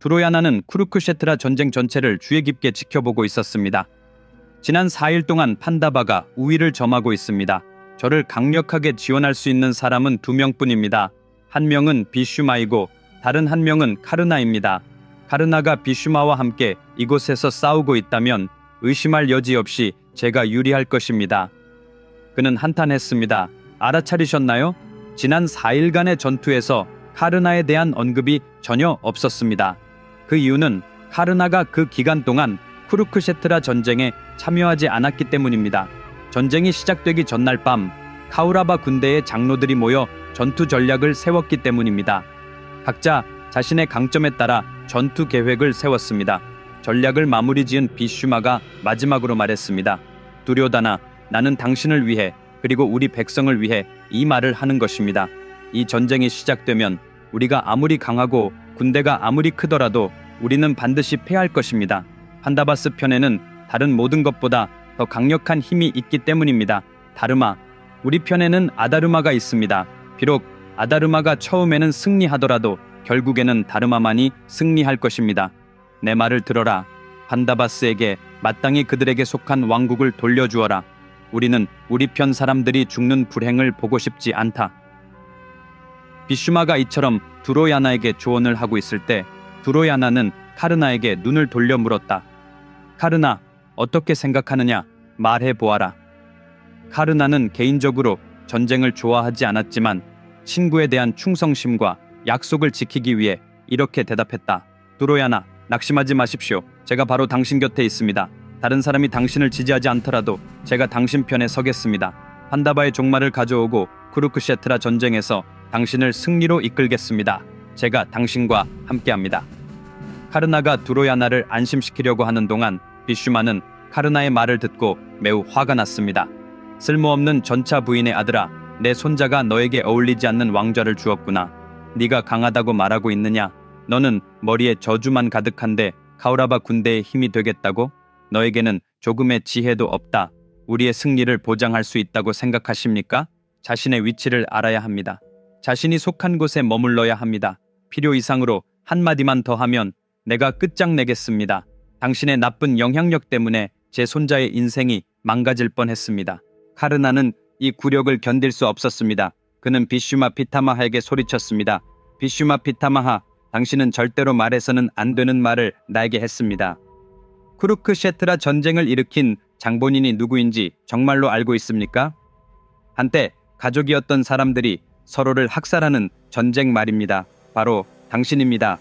두로야나는 쿠르크셰트라 전쟁 전체를 주의 깊게 지켜보고 있었습니다. 지난 4일 동안 판다바가 우위를 점하고 있습니다. 저를 강력하게 지원할 수 있는 사람은 2명뿐입니다. 한 명은 비슈마이고 다른 한 명은 카르나입니다. 카르나가 비슈마와 함께 이곳에서 싸우고 있다면 의심할 여지 없이 제가 유리할 것입니다. 그는 한탄했습니다. 알아차리셨나요? 지난 4일간의 전투에서 카르나에 대한 언급이 전혀 없었습니다. 그 이유는 카르나가 그 기간 동안 쿠르크셰트라 전쟁에 참여하지 않았기 때문입니다. 전쟁이 시작되기 전날 밤 카우라바 군대의 장로들이 모여 전투 전략을 세웠기 때문입니다. 각자 자신의 강점에 따라 전투 계획을 세웠습니다. 전략을 마무리 지은 비슈마가 마지막으로 말했습니다. 두료다나, 나는 당신을 위해 그리고 우리 백성을 위해 이 말을 하는 것입니다. 이 전쟁이 시작되면 우리가 아무리 강하고 군대가 아무리 크더라도 우리는 반드시 패할 것입니다. 판다바스 편에는 다른 모든 것보다 더 강력한 힘이 있기 때문입니다. 다르마, 우리 편에는 아다르마가 있습니다. 비록 아다르마가 처음에는 승리하더라도 결국에는 다르마만이 승리할 것입니다. 내 말을 들어라. 판다바스에게 마땅히 그들에게 속한 왕국을 돌려주어라. 우리는 우리 편 사람들이 죽는 불행을 보고 싶지 않다. 비슈마가 이처럼 두로야나에게 조언을 하고 있을 때 두로야나는 카르나에게 눈을 돌려 물었다. 카르나, 어떻게 생각하느냐? 말해보아라. 카르나는 개인적으로 전쟁을 좋아하지 않았지만 친구에 대한 충성심과 약속을 지키기 위해 이렇게 대답했다. 두로야나, 낙심하지 마십시오. 제가 바로 당신 곁에 있습니다. 다른 사람이 당신을 지지하지 않더라도 제가 당신 편에 서겠습니다. 판다바의 종말을 가져오고 쿠르크셰트라 전쟁에서 당신을 승리로 이끌겠습니다. 제가 당신과 함께합니다. 카르나가 두로야나를 안심시키려고 하는 동안 비슈마는 카르나의 말을 듣고 매우 화가 났습니다. 쓸모없는 전차 부인의 아들아, 내 손자가 너에게 어울리지 않는 왕좌를 주었구나. 네가 강하다고 말하고 있느냐? 너는 머리에 저주만 가득한데 카우라바 군대의 힘이 되겠다고? 너에게는 조금의 지혜도 없다. 우리의 승리를 보장할 수 있다고 생각하십니까? 자신의 위치를 알아야 합니다. 자신이 속한 곳에 머물러야 합니다. 필요 이상으로 한마디만 더 하면 내가 끝장내겠습니다. 당신의 나쁜 영향력 때문에 제 손자의 인생이 망가질 뻔했습니다. 카르나는 이 굴욕을 견딜 수 없었습니다. 그는 비슈마 피타마하에게 소리쳤습니다. 비슈마 피타마하, 당신은 절대로 말해서는 안 되는 말을 나에게 했습니다. 쿠르크셰트라 전쟁을 일으킨 장본인이 누구인지 정말로 알고 있습니까? 한때 가족이었던 사람들이 서로를 학살하는 전쟁 말입니다. 바로 당신입니다.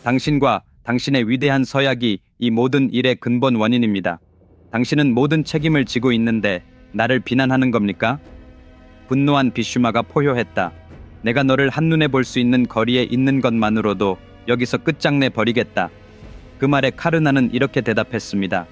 당신과 당신의 위대한 서약이 이 모든 일의 근본 원인입니다. 당신은 모든 책임을 지고 있는데 나를 비난하는 겁니까? 분노한 비슈마가 포효했다. 내가 너를 한눈에 볼 수 있는 거리에 있는 것만으로도 여기서 끝장내 버리겠다. 그 말에 카르나는 이렇게 대답했습니다.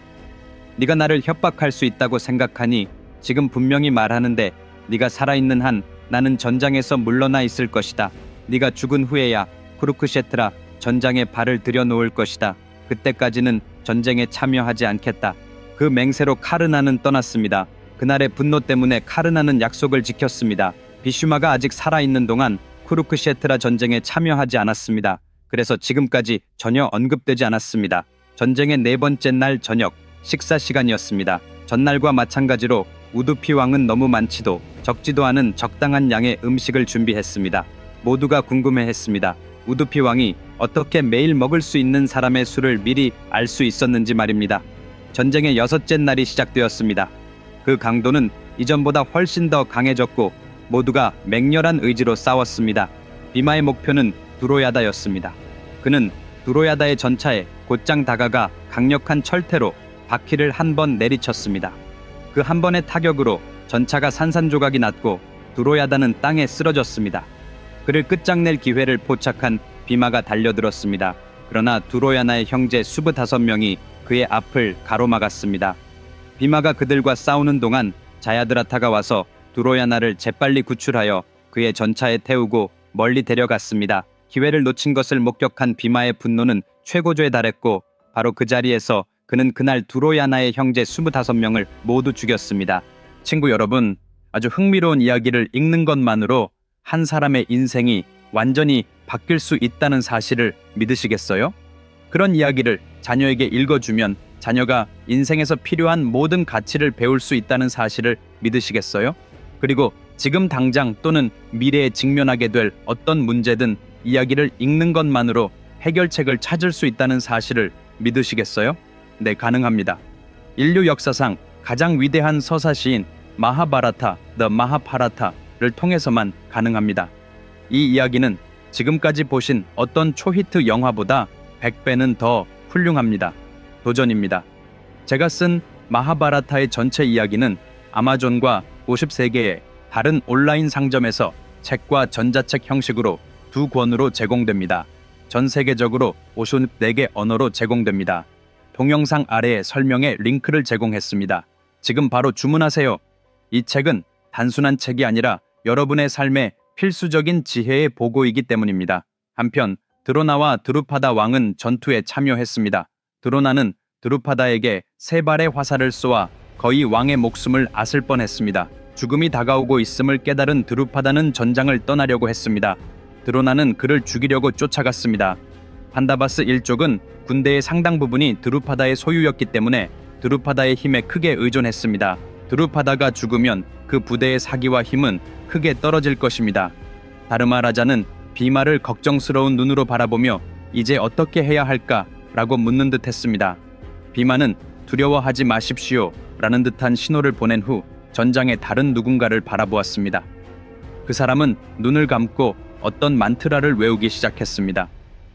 네가 나를 협박할 수 있다고 생각하니 지금 분명히 말하는데 네가 살아있는 한 나는 전장에서 물러나 있을 것이다. 네가 죽은 후에야 쿠르크셰트라 전장에 발을 들여놓을 것이다. 그때까지는 전쟁에 참여하지 않겠다. 그 맹세로 카르나는 떠났습니다. 그날의 분노 때문에 카르나는 약속을 지켰습니다. 비슈마가 아직 살아있는 동안 쿠르크셰트라 전쟁에 참여하지 않았습니다. 그래서 지금까지 전혀 언급되지 않았습니다. 전쟁의 4번째 날 저녁 식사 시간이었습니다. 전날과 마찬가지로 우두피 왕은 너무 많지도 적지도 않은 적당한 양의 음식을 준비했습니다. 모두가 궁금해했습니다. 우두피 왕이 어떻게 매일 먹을 수 있는 사람의 수를 미리 알 수 있었는지 말입니다. 전쟁의 6째 날이 시작되었습니다. 그 강도는 이전보다 훨씬 더 강해졌고 모두가 맹렬한 의지로 싸웠습니다. 비마의 목표는 두로야다였습니다. 그는 두로야다의 전차에 곧장 다가가 강력한 철퇴로 바퀴를 한 번 내리쳤습니다. 그 한 번의 타격으로 전차가 산산조각이 났고 두로야다는 땅에 쓰러졌습니다. 그를 끝장낼 기회를 포착한 비마가 달려들었습니다. 그러나 두로야나의 형제 25명이 그의 앞을 가로막았습니다. 비마가 그들과 싸우는 동안 자야드라타가 와서 두로야나를 재빨리 구출하여 그의 전차에 태우고 멀리 데려갔습니다. 기회를 놓친 것을 목격한 비마의 분노는 최고조에 달했고 바로 그 자리에서 그는 그날 두로야나의 형제 25명을 모두 죽였습니다. 친구 여러분, 아주 흥미로운 이야기를 읽는 것만으로 한 사람의 인생이 완전히 바뀔 수 있다는 사실을 믿으시겠어요? 그런 이야기를 자녀에게 읽어주면 자녀가 인생에서 필요한 모든 가치를 배울 수 있다는 사실을 믿으시겠어요? 그리고 지금 당장 또는 미래에 직면하게 될 어떤 문제든 이야기를 읽는 것만으로 해결책을 찾을 수 있다는 사실을 믿으시겠어요? 네, 가능합니다. 인류 역사상 가장 위대한 서사시인 마하바라타, The 마하파라타를 통해서만 가능합니다. 이 이야기는 지금까지 보신 어떤 초히트 영화보다 100배는 더 훌륭합니다. 도전입니다. 제가 쓴 마하바라타의 전체 이야기는 아마존과 53개의 다른 온라인 상점에서 책과 전자책 형식으로 2권으로 제공됩니다. 전 세계적으로 54개 언어로 제공됩니다. 동영상 아래에 설명에 링크를 제공했습니다. 지금 바로 주문하세요. 이 책은 단순한 책이 아니라 여러분의 삶의 필수적인 지혜의 보고이기 때문입니다. 한편 드로나와 드루파다 왕은 전투에 참여했습니다. 드로나는 드루파다에게 3발의 화살을 쏘아 거의 왕의 목숨을 앗을 뻔했습니다. 죽음이 다가오고 있음을 깨달은 드루파다는 전장을 떠나려고 했습니다. 드로나는 그를 죽이려고 쫓아갔습니다. 판다바스 일족은 군대의 상당 부분이 드루파다의 소유였기 때문에 드루파다의 힘에 크게 의존했습니다. 드루파다가 죽으면 그 부대의 사기와 힘은 크게 떨어질 것입니다. 다르마 라자는 비마를 걱정스러운 눈으로 바라보며 이제 어떻게 해야 할까? 라고 묻는 듯 했습니다. 비마는 두려워하지 마십시오 라는 듯한 신호를 보낸 후 전장의 다른 누군가를 바라보았습니다. 그 사람은 눈을 감고 어떤 만트라를 외우기 시작했습니다.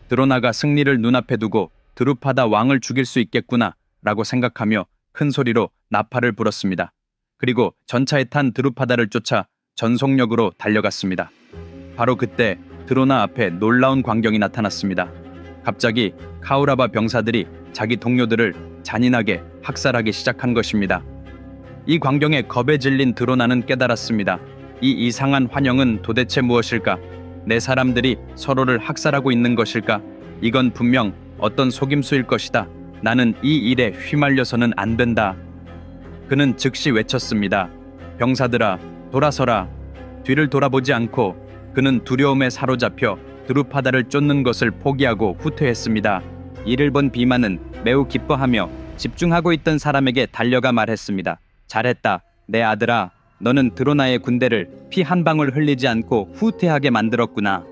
드로나가 승리를 눈앞에 두고 드루파다 왕을 죽일 수 있겠구나 라고 생각하며 큰 소리로 나팔을 불었습니다. 그리고 전차에 탄 드루파다를 쫓아 전속력으로 달려갔습니다. 바로 그때 드로나 앞에 놀라운 광경이 나타났습니다. 갑자기 카우라바 병사들이 자기 동료들을 잔인하게 학살하기 시작한 것입니다. 이 광경에 겁에 질린 드로나는 깨달았습니다. 이 이상한 환영은 도대체 무엇일까? 내 사람들이 서로를 학살하고 있는 것일까? 이건 분명 어떤 속임수일 것이다. 나는 이 일에 휘말려서는 안 된다. 그는 즉시 외쳤습니다. 병사들아, 돌아서라. 뒤를 돌아보지 않고 그는 두려움에 사로잡혀 드루파다를 쫓는 것을 포기하고 후퇴했습니다. 이를 본 비마는 매우 기뻐하며 집중하고 있던 사람에게 달려가 말했습니다. 잘했다. 내 아들아, 너는 드로나의 군대를 피 한 방울 흘리지 않고 후퇴하게 만들었구나.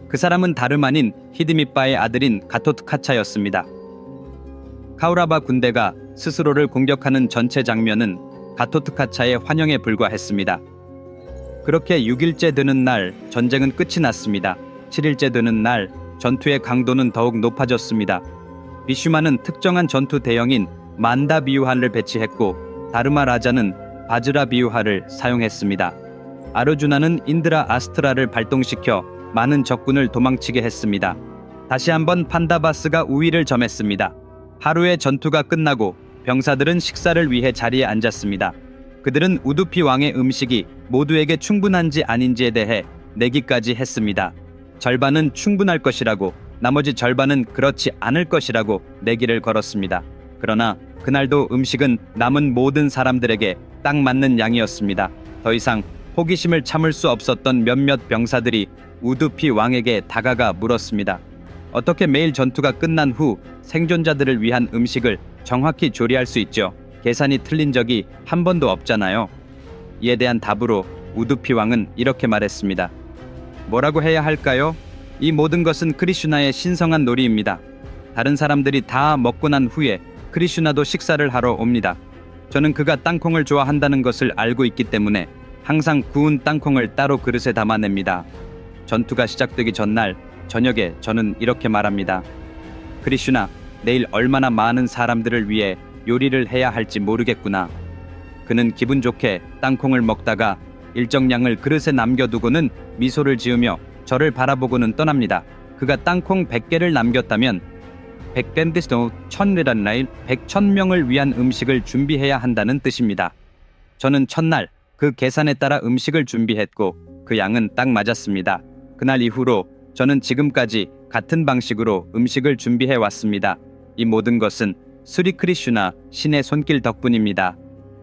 그 사람은 다름 아닌 히드미빠의 아들인 가토트카차였습니다. 카우라바 군대가 스스로를 공격하는 전체 장면은 가토트카차의 환영에 불과했습니다. 그렇게 6일째 되는 날 전쟁은 끝이 났습니다. 7일째 되는 날 전투의 강도는 더욱 높아졌습니다. 비슈마는 특정한 전투 대형인 만다 비유하를 배치했고 다르마 라자는 바즈라 비유하를 사용했습니다. 아르주나는 인드라 아스트라를 발동시켜 많은 적군을 도망치게 했습니다. 다시 한번 판다바스가 우위를 점했습니다. 하루의 전투가 끝나고 병사들은 식사를 위해 자리에 앉았습니다. 그들은 우두피 왕의 음식이 모두에게 충분한지 아닌지에 대해 내기까지 했습니다. 절반은 충분할 것이라고, 나머지 절반은 그렇지 않을 것이라고 내기를 걸었습니다. 그러나 그날도 음식은 남은 모든 사람들에게 딱 맞는 양이었습니다. 더 이상 호기심을 참을 수 없었던 몇몇 병사들이 우두피 왕에게 다가가 물었습니다. 어떻게 매일 전투가 끝난 후 생존자들을 위한 음식을 정확히 조리할 수 있죠? 계산이 틀린 적이 한 번도 없잖아요. 이에 대한 답으로 우두피 왕은 이렇게 말했습니다. 뭐라고 해야 할까요? 이 모든 것은 크리슈나의 신성한 놀이입니다. 다른 사람들이 다 먹고 난 후에 크리슈나도 식사를 하러 옵니다. 저는 그가 땅콩을 좋아한다는 것을 알고 있기 때문에 항상 구운 땅콩을 따로 그릇에 담아냅니다. 전투가 시작되기 전날 저녁에 저는 이렇게 말합니다. 크리슈나, 내일 얼마나 많은 사람들을 위해 요리를 해야 할지 모르겠구나. 그는 기분 좋게 땅콩을 먹다가 일정량을 그릇에 남겨두고는 미소를 지으며 저를 바라보고는 떠납니다. 그가 땅콩 100개를 남겼다면 100밴드스도 1000리란라일 100,000명을 위한 음식을 준비해야 한다는 뜻입니다. 저는 첫날 그 계산에 따라 음식을 준비했고 그 양은 딱 맞았습니다. 그날 이후로 저는 지금까지 같은 방식으로 음식을 준비해 왔습니다. 이 모든 것은 스리 크리슈나 신의 손길 덕분입니다.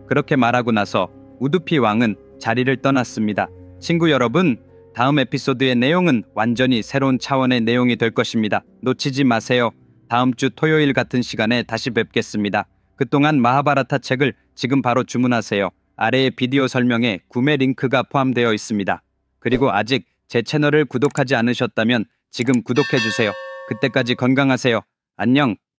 그렇게 말하고 나서 우두피 왕은 자리를 떠났습니다. 친구 여러분, 다음 에피소드의 내용은 완전히 새로운 차원의 내용이 될 것입니다. 놓치지 마세요. 다음 주 토요일 같은 시간에 다시 뵙겠습니다. 그동안 마하바라타 책을 지금 바로 주문하세요. 아래의 비디오 설명에 구매 링크가 포함되어 있습니다. 그리고 아직 제 채널을 구독하지 않으셨다면 지금 구독해주세요. 그때까지 건강하세요. 안녕.